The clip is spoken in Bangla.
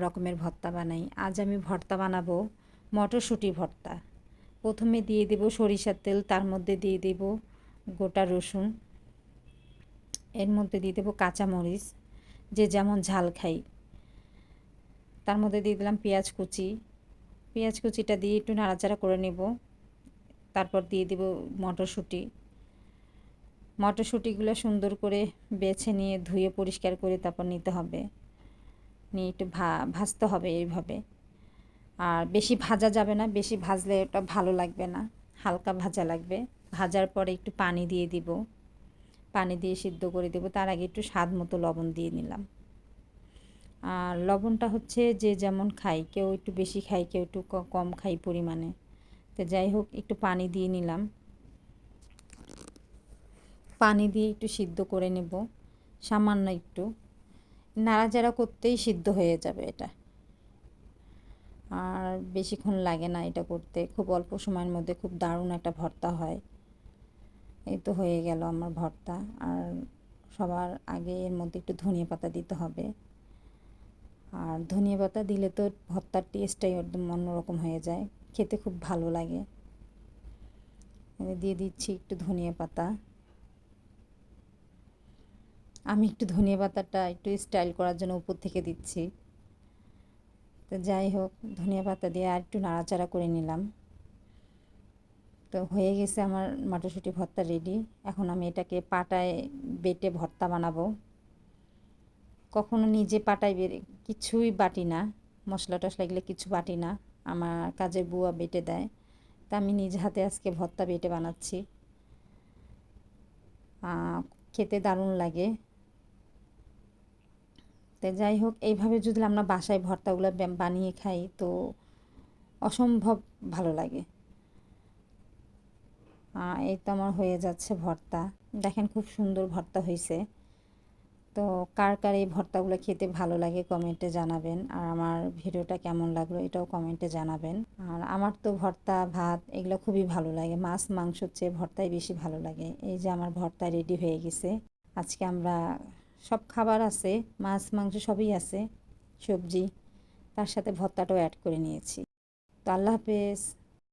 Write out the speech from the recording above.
রকমের ভর্তা বানাই। আজ আমি ভর্তা বানাবো মটরশুঁটি ভর্তা। প্রথমে দিয়ে দেব সরিষার তেল, তার মধ্যে দিয়ে দেব গোটা রসুন, এর মধ্যে দিয়ে দেব কাঁচামরিচ, যে যেমন ঝাল খাই। তার মধ্যে দিয়ে দিলাম পেঁয়াজ কুচি। পেঁয়াজ কুচিটা দিয়ে একটু নাড়াচাড়া করে নেব। তারপর দিয়ে দেব মটরশুঁটি। মটরশুঁটিগুলো সুন্দর করে বেছে নিয়ে ধুয়ে পরিষ্কার করে তারপর নিতে হবে, নিয়ে একটু ভাজতে হবে এইভাবে। আর বেশি ভাজা যাবে না, বেশি ভাজলে ওটা ভালো লাগবে না, হালকা ভাজা লাগবে। ভাজার পরে একটু পানি দিয়ে দিব, পানি দিয়ে সিদ্ধ করে দেব। তার আগে একটু স্বাদ মতো লবণ দিয়ে নিলাম। আর লবণটা হচ্ছে যে যেমন খাই, কেউ একটু বেশি খাই, কেউ একটু কম খাই পরিমাণে। তো যাই হোক, একটু পানি দিয়ে নিলাম। পানি দিয়ে একটু সিদ্ধ করে নেব, সামান্য একটু নাড়াচাড়া করতেই সিদ্ধ হয়ে যাবে এটা। আর বেশিক্ষণ লাগে না এটা করতে, খুব অল্প সময়ের মধ্যে খুব দারুণ একটা ভর্তা হয়। এই তো হয়ে গেল আমার ভর্তা। আর সবার আগে এর মধ্যে একটু ধনিয়া পাতা দিতে হবে। আর ধনিয়া পাতা দিলে তো ভর্তার টেস্টটাই একদম অন্যরকম হয়ে যায়, খেতে খুব ভালো লাগে। দিয়ে দিচ্ছি একটু ধনিয়া পাতা। আমি একটু ধনিয়া পাতাটা একটু স্টাইল করার জন্য উপর থেকে দিচ্ছি। তো যাই হোক, ধনিয়া পাতা দিয়ে আর একটু নাড়াচাড়া করে নিলাম। তো হয়ে গেছে আমার মটরশুঁটি ভর্তা রেডি। এখন আমি এটাকে পাটায় বেটে ভর্তা বানাবো। কখনো নিজে পাটায় কিছুই বাটি না, মশলা টশলা এগুলো কিছু বাটি না, আমার কাজের বুয়া বেটে দেয়। তা আমি নিজ হাতে আজকে ভর্তা বেটে বানাচ্ছি। খেতে দারুণ লাগে। তো যাই হোক, এইভাবে যদি আমরা বাসায় ভর্তাগুলো বানিয়ে খাই তো অসম্ভব ভালো লাগে। এই তো আমার হয়ে যাচ্ছে ভর্তা। দেখেন খুব সুন্দর ভর্তা হয়েছে। তো কার কার এই ভর্তাগুলো খেতে ভালো লাগে কমেন্টে জানাবেন। আর আমার ভিডিওটা কেমন লাগলো এটাও কমেন্টে জানাবেন। আর আমার তো ভর্তা ভাত এগুলো খুবই ভালো লাগে, মাছ মাংসর চেয়ে ভর্তাই বেশি ভালো লাগে। এই যে আমার ভর্তা রেডি হয়ে গেছে। আজকে আমরা সব খাবার আছে, মাছ মাংস সবই আছে, সবজি, তার সাথে ভর্তাটাও অ্যাড করে নিয়েছি। তো আল্লাহ হাফেজ।